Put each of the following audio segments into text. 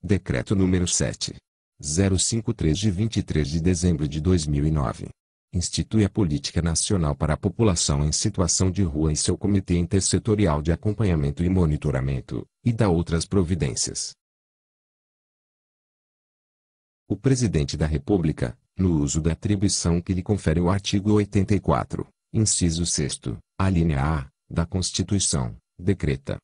Decreto número 7.053 de 23 de dezembro de 2009. Institui a Política Nacional para a População em Situação de Rua e seu Comitê Intersetorial de Acompanhamento e Monitoramento, e dá outras providências. O Presidente da República, no uso da atribuição que lhe confere o artigo 84, inciso 6º, alínea A, da Constituição, decreta.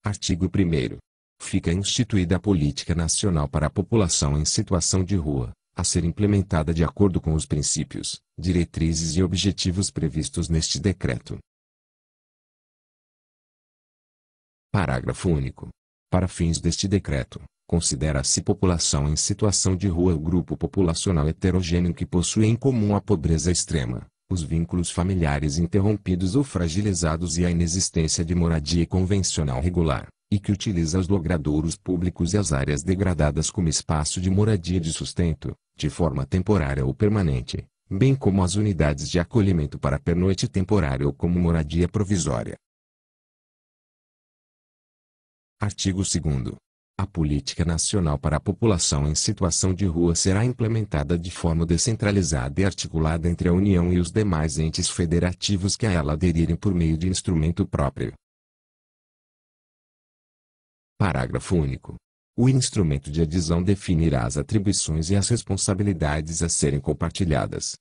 Artigo 1º. Fica instituída a Política Nacional para a População em Situação de Rua, a ser implementada de acordo com os princípios, diretrizes e objetivos previstos neste decreto. Parágrafo único. Para fins deste decreto, considera-se população em situação de rua o grupo populacional heterogêneo que possui em comum a pobreza extrema, os vínculos familiares interrompidos ou fragilizados e a inexistência de moradia convencional regular, e que utiliza os logradouros públicos e as áreas degradadas como espaço de moradia de sustento, de forma temporária ou permanente, bem como as unidades de acolhimento para pernoite temporária ou como moradia provisória. Artigo 2º. A Política Nacional para a População em Situação de Rua será implementada de forma descentralizada e articulada entre a União e os demais entes federativos que a ela aderirem por meio de instrumento próprio. Parágrafo único. O instrumento de adesão definirá as atribuições e as responsabilidades a serem compartilhadas.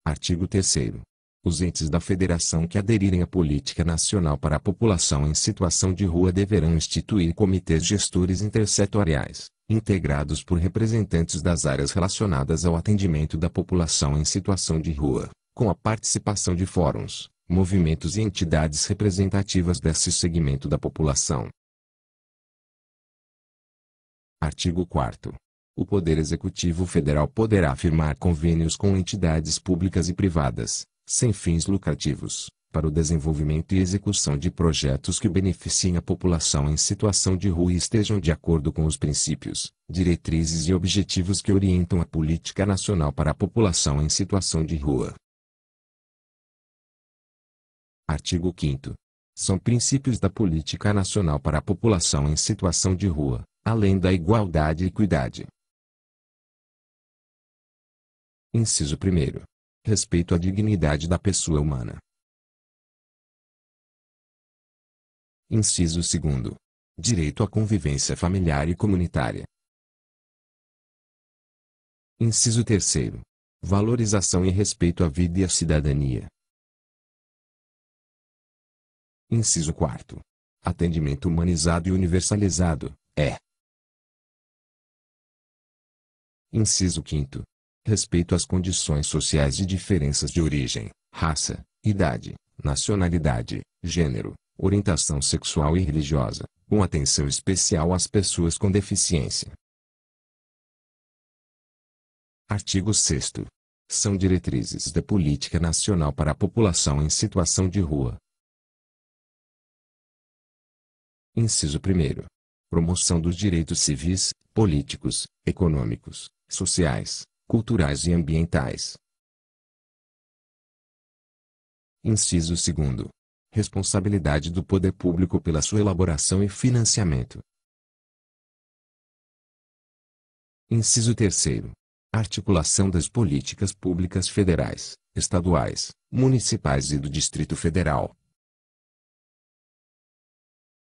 Artigo 3º. Os entes da Federação que aderirem à Política Nacional para a População em Situação de Rua deverão instituir comitês gestores intersetoriais, integrados por representantes das áreas relacionadas ao atendimento da população em situação de rua, com a participação de fóruns, movimentos e entidades representativas desse segmento da população. Artigo 4º. O Poder Executivo Federal poderá firmar convênios com entidades públicas e privadas, sem fins lucrativos, para o desenvolvimento e execução de projetos que beneficiem a população em situação de rua e estejam de acordo com os princípios, diretrizes e objetivos que orientam a Política Nacional para a População em Situação de Rua. Artigo 5º. São princípios da Política Nacional para a População em Situação de Rua, além da igualdade e equidade. Inciso 1º. Respeito à dignidade da pessoa humana. Inciso 2º. Direito à convivência familiar e comunitária. Inciso 3º. Valorização e respeito à vida e à cidadania. Inciso 4º. Atendimento humanizado e universalizado, é. Inciso 5º. Respeito às condições sociais de diferenças de origem, raça, idade, nacionalidade, gênero, orientação sexual e religiosa, com atenção especial às pessoas com deficiência. Artigo 6º. São diretrizes da Política Nacional para a População em Situação de Rua. Inciso 1º. Promoção dos direitos civis, políticos, econômicos, sociais, culturais e ambientais. Inciso 2º. Responsabilidade do poder público pela sua elaboração e financiamento. Inciso 3º. Articulação das políticas públicas federais, estaduais, municipais e do Distrito Federal.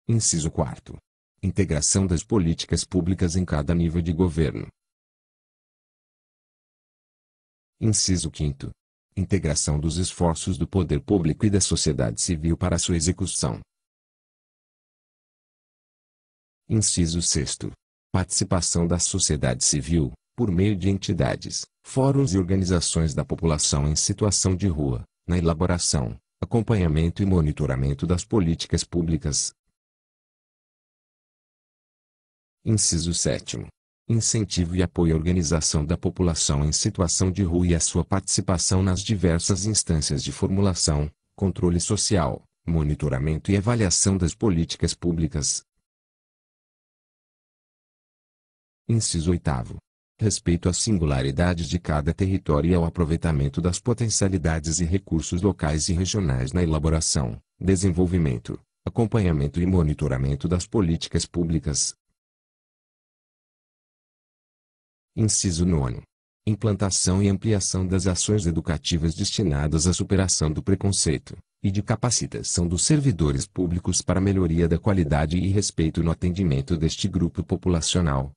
Inciso 4º. Integração das políticas públicas em cada nível de governo. Inciso 5º. Integração dos esforços do poder público e da sociedade civil para sua execução. Inciso 6º. Participação da sociedade civil, por meio de entidades, fóruns e organizações da população em situação de rua, na elaboração, acompanhamento e monitoramento das políticas públicas. Inciso 7º. Incentivo e apoio à organização da população em situação de rua e a sua participação nas diversas instâncias de formulação, controle social, monitoramento e avaliação das políticas públicas. Inciso 8º. Respeito às singularidades de cada território e ao aproveitamento das potencialidades e recursos locais e regionais na elaboração, desenvolvimento, acompanhamento e monitoramento das políticas públicas. Inciso 9. Implantação e ampliação das ações educativas destinadas à superação do preconceito, e de capacitação dos servidores públicos para melhoria da qualidade e respeito no atendimento deste grupo populacional,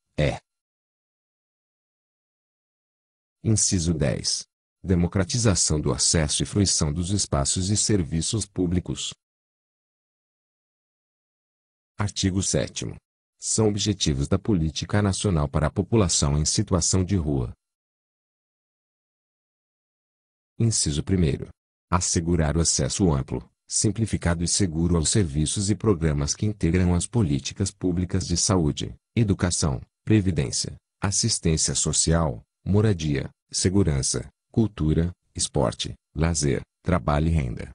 Inciso 10. Democratização do acesso e fruição dos espaços e serviços públicos. Artigo 7º. São objetivos da Política Nacional para a População em Situação de Rua. Inciso 1º. Assegurar o acesso amplo, simplificado e seguro aos serviços e programas que integram as políticas públicas de saúde, educação, previdência, assistência social, moradia, segurança, cultura, esporte, lazer, trabalho e renda.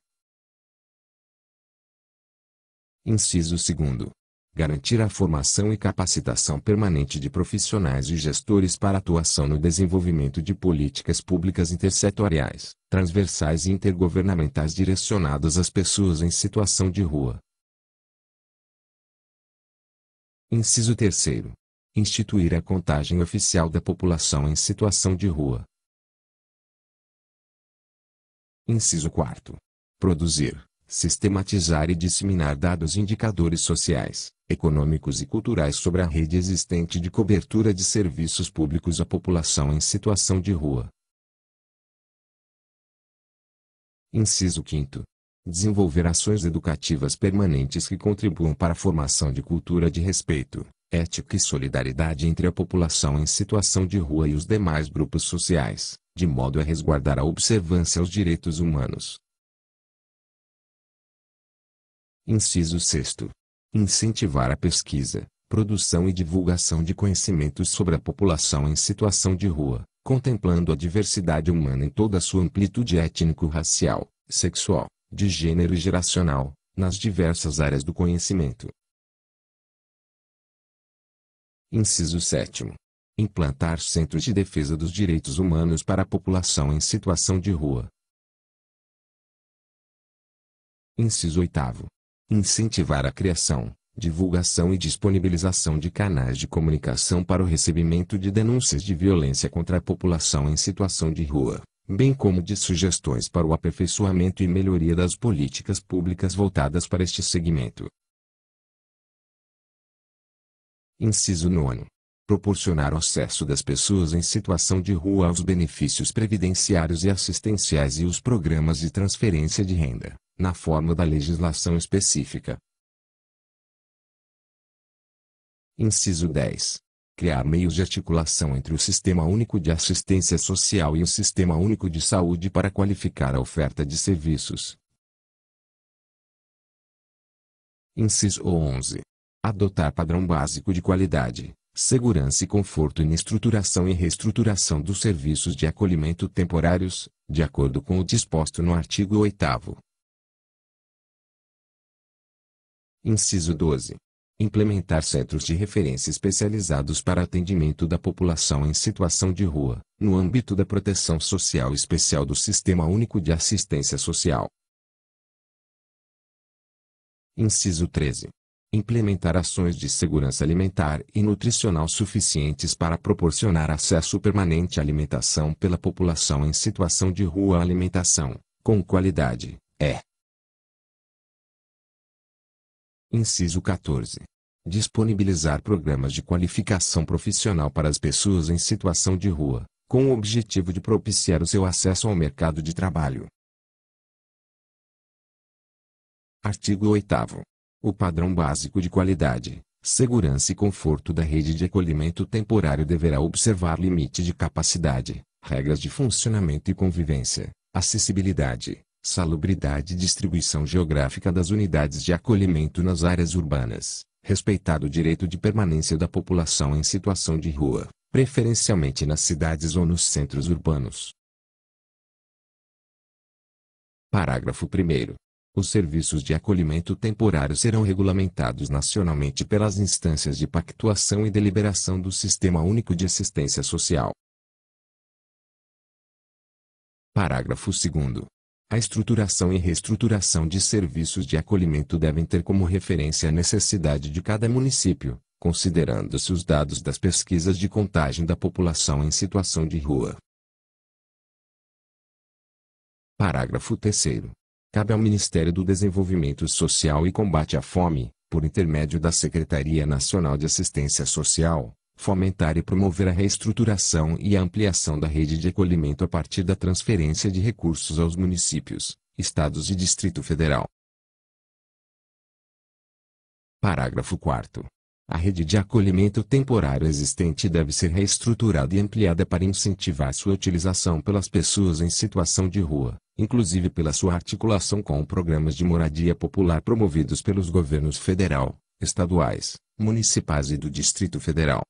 Inciso 2º. Garantir a formação e capacitação permanente de profissionais e gestores para atuação no desenvolvimento de políticas públicas intersetoriais, transversais e intergovernamentais direcionadas às pessoas em situação de rua. Inciso 3º. Instituir a contagem oficial da população em situação de rua. Inciso 4º. Produzir, sistematizar e disseminar dados e indicadores sociais, econômicos e culturais sobre a rede existente de cobertura de serviços públicos à população em situação de rua. Inciso 5º. Desenvolver ações educativas permanentes que contribuam para a formação de cultura de respeito, ética e solidariedade entre a população em situação de rua e os demais grupos sociais, de modo a resguardar a observância aos direitos humanos. Inciso 6º. Incentivar a pesquisa, produção e divulgação de conhecimentos sobre a população em situação de rua, contemplando a diversidade humana em toda a sua amplitude étnico-racial, sexual, de gênero e geracional, nas diversas áreas do conhecimento. Inciso 7º. Implantar centros de defesa dos direitos humanos para a população em situação de rua. Inciso 8º. Incentivar a criação, divulgação e disponibilização de canais de comunicação para o recebimento de denúncias de violência contra a população em situação de rua, bem como de sugestões para o aperfeiçoamento e melhoria das políticas públicas voltadas para este segmento. Inciso 9. Proporcionar o acesso das pessoas em situação de rua aos benefícios previdenciários e assistenciais e os programas de transferência de renda, na forma da legislação específica. Inciso 10. Criar meios de articulação entre o Sistema Único de Assistência Social e o Sistema Único de Saúde para qualificar a oferta de serviços. Inciso 11. Adotar padrão básico de qualidade, segurança e conforto na estruturação e reestruturação dos serviços de acolhimento temporários, de acordo com o disposto no artigo 8º. Inciso 12. Implementar centros de referência especializados para atendimento da população em situação de rua, no âmbito da proteção social especial do Sistema Único de Assistência Social. Inciso 13. Implementar ações de segurança alimentar e nutricional suficientes para proporcionar acesso permanente à alimentação pela população em situação de rua. A alimentação, com qualidade, Inciso 14. Disponibilizar programas de qualificação profissional para as pessoas em situação de rua, com o objetivo de propiciar o seu acesso ao mercado de trabalho. Artigo 8º. O padrão básico de qualidade, segurança e conforto da rede de acolhimento temporário deverá observar limite de capacidade, regras de funcionamento e convivência, acessibilidade, salubridade e distribuição geográfica das unidades de acolhimento nas áreas urbanas, respeitado o direito de permanência da população em situação de rua, preferencialmente nas cidades ou nos centros urbanos. Parágrafo 1º. Os serviços de acolhimento temporário serão regulamentados nacionalmente pelas instâncias de pactuação e deliberação do Sistema Único de Assistência Social. Parágrafo 2º. A estruturação e reestruturação de serviços de acolhimento devem ter como referência a necessidade de cada município, considerando-se os dados das pesquisas de contagem da população em situação de rua. Parágrafo 3º. Cabe ao Ministério do Desenvolvimento Social e Combate à Fome, por intermédio da Secretaria Nacional de Assistência Social, fomentar e promover a reestruturação e a ampliação da rede de acolhimento a partir da transferência de recursos aos municípios, estados e Distrito Federal. Parágrafo 4º. A rede de acolhimento temporário existente deve ser reestruturada e ampliada para incentivar sua utilização pelas pessoas em situação de rua, inclusive pela sua articulação com programas de moradia popular promovidos pelos governos federal, estaduais, municipais e do Distrito Federal.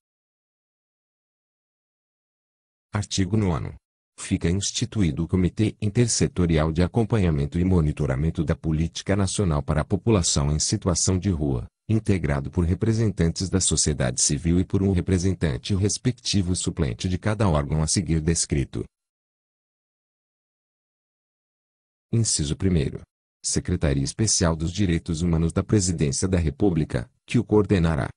Artigo 9º. Fica instituído o Comitê Intersetorial de Acompanhamento e Monitoramento da Política Nacional para a População em Situação de Rua, integrado por representantes da sociedade civil e por um representante respectivo suplente de cada órgão a seguir descrito. Inciso 1º. Secretaria Especial dos Direitos Humanos da Presidência da República, que o coordenará.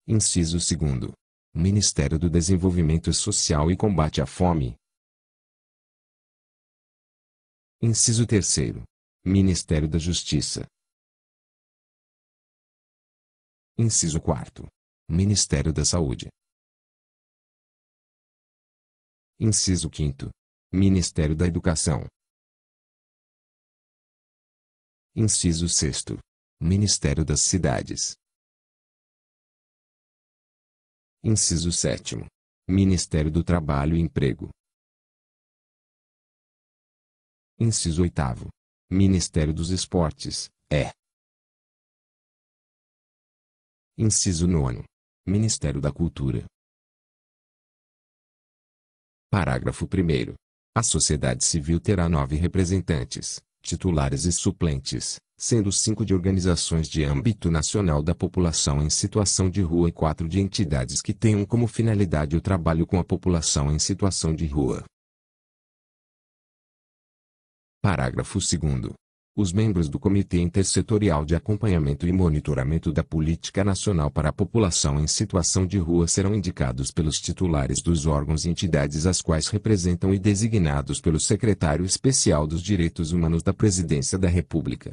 Inciso 2º. Ministério do Desenvolvimento Social e Combate à Fome. Inciso 3º. Ministério da Justiça. Inciso 4º. Ministério da Saúde. Inciso 5º. Ministério da Educação. Inciso 6º. Ministério das Cidades. Inciso 7º. Ministério do Trabalho e Emprego. Inciso 8º. Ministério dos Esportes, Inciso 9º. Ministério da Cultura. Parágrafo 1º. A sociedade civil terá 9 representantes, titulares e suplentes, sendo 5 de organizações de âmbito nacional da população em situação de rua e 4 de entidades que tenham como finalidade o trabalho com a população em situação de rua. Parágrafo 2º. Os membros do Comitê Intersetorial de Acompanhamento e Monitoramento da Política Nacional para a População em Situação de Rua serão indicados pelos titulares dos órgãos e entidades as quais representam e designados pelo Secretário Especial dos Direitos Humanos da Presidência da República.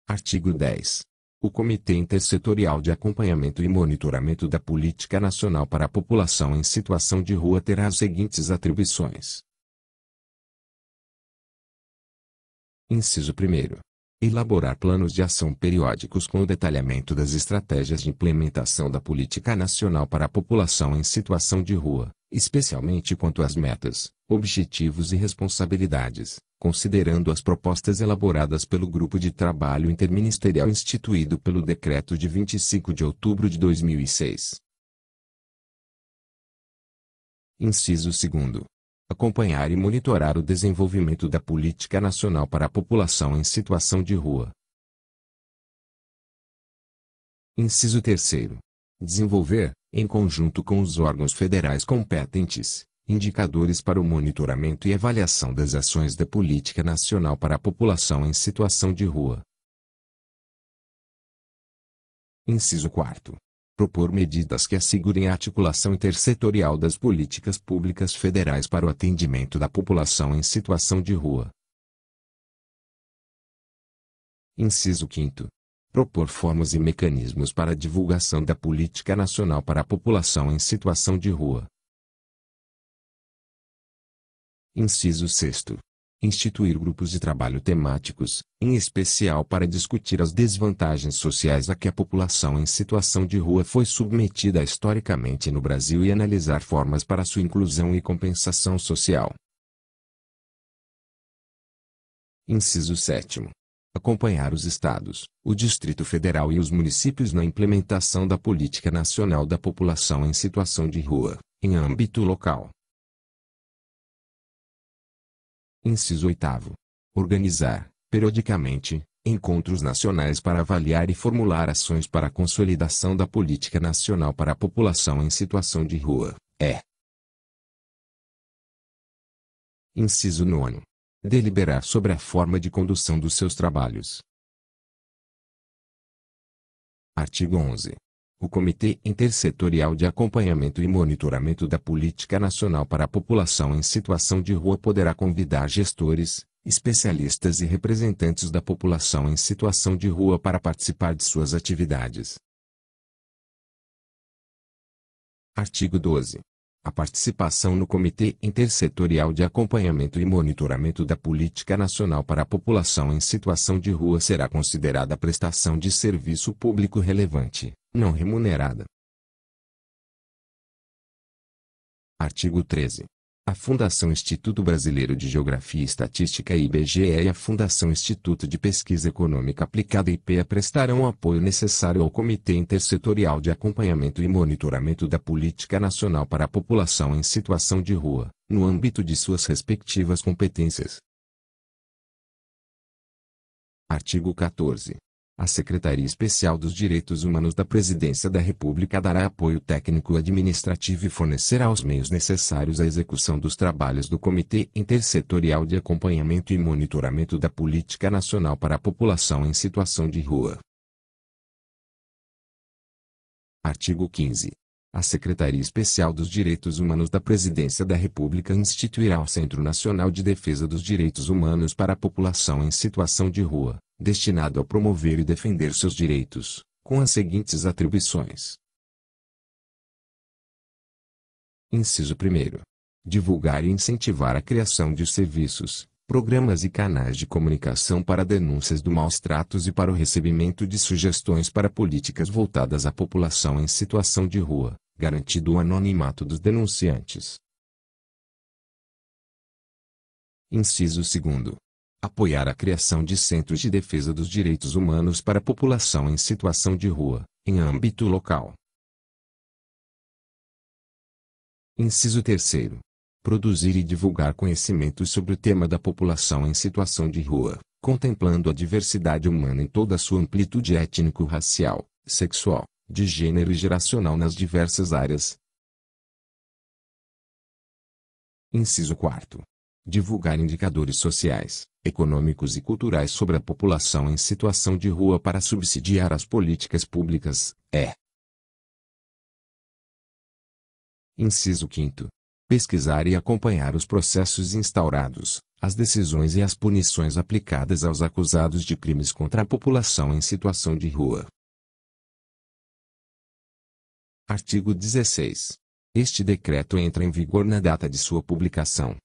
Artigo 10. O Comitê Intersetorial de Acompanhamento e Monitoramento da Política Nacional para a População em Situação de Rua terá as seguintes atribuições. Inciso 1º. Elaborar planos de ação periódicos com o detalhamento das estratégias de implementação da Política Nacional para a População em Situação de Rua, especialmente quanto às metas, objetivos e responsabilidades, considerando as propostas elaboradas pelo Grupo de Trabalho Interministerial instituído pelo Decreto de 25 de outubro de 2006. Inciso 2º. Acompanhar e monitorar o desenvolvimento da Política Nacional para a População em Situação de Rua. Inciso 3º. Desenvolver, em conjunto com os órgãos federais competentes, indicadores para o monitoramento e avaliação das ações da Política Nacional para a População em Situação de Rua. Inciso 4º. Propor medidas que assegurem a articulação intersetorial das políticas públicas federais para o atendimento da população em situação de rua. Inciso 5º. Propor formas e mecanismos para a divulgação da Política Nacional para a População em Situação de Rua. Inciso 6º. Instituir grupos de trabalho temáticos, em especial para discutir as desvantagens sociais a que a população em situação de rua foi submetida historicamente no Brasil e analisar formas para sua inclusão e compensação social. Inciso 7º. Acompanhar os estados, o Distrito Federal e os municípios na implementação da Política Nacional da População em Situação de Rua, em âmbito local. Inciso 8º. Organizar, periodicamente, encontros nacionais para avaliar e formular ações para a consolidação da política nacional para a população em situação de rua. Inciso 9º. Deliberar sobre a forma de condução dos seus trabalhos. Artigo 11. O Comitê Intersetorial de Acompanhamento e Monitoramento da Política Nacional para a População em Situação de Rua poderá convidar gestores, especialistas e representantes da população em situação de rua para participar de suas atividades. Artigo 12. A participação no Comitê Intersetorial de Acompanhamento e Monitoramento da Política Nacional para a População em Situação de Rua será considerada prestação de serviço público relevante, não remunerada. Artigo 13. A Fundação Instituto Brasileiro de Geografia e Estatística (IBGE) e a Fundação Instituto de Pesquisa Econômica Aplicada (IPEA) prestarão o apoio necessário ao Comitê Intersetorial de Acompanhamento e Monitoramento da Política Nacional para a População em Situação de Rua, no âmbito de suas respectivas competências. Artigo 14. A Secretaria Especial dos Direitos Humanos da Presidência da República dará apoio técnico-administrativo e fornecerá os meios necessários à execução dos trabalhos do Comitê Intersetorial de Acompanhamento e Monitoramento da Política Nacional para a População em Situação de Rua. Artigo 15. A Secretaria Especial dos Direitos Humanos da Presidência da República instituirá o Centro Nacional de Defesa dos Direitos Humanos para a População em Situação de Rua, destinado a promover e defender seus direitos, com as seguintes atribuições. Inciso 1º. Divulgar e incentivar a criação de serviços, programas e canais de comunicação para denúncias do maus-tratos e para o recebimento de sugestões para políticas voltadas à população em situação de rua, garantido o anonimato dos denunciantes. Inciso 2º. Apoiar a criação de centros de defesa dos direitos humanos para a população em situação de rua, em âmbito local. Inciso 3º. Produzir e divulgar conhecimentos sobre o tema da população em situação de rua, contemplando a diversidade humana em toda a sua amplitude étnico-racial, sexual, de gênero e geracional nas diversas áreas. Inciso 4º. Divulgar indicadores sociais, econômicos e culturais sobre a população em situação de rua para subsidiar as políticas públicas. Inciso 5º. Pesquisar e acompanhar os processos instaurados, as decisões e as punições aplicadas aos acusados de crimes contra a população em situação de rua. Artigo 16. Este decreto entra em vigor na data de sua publicação.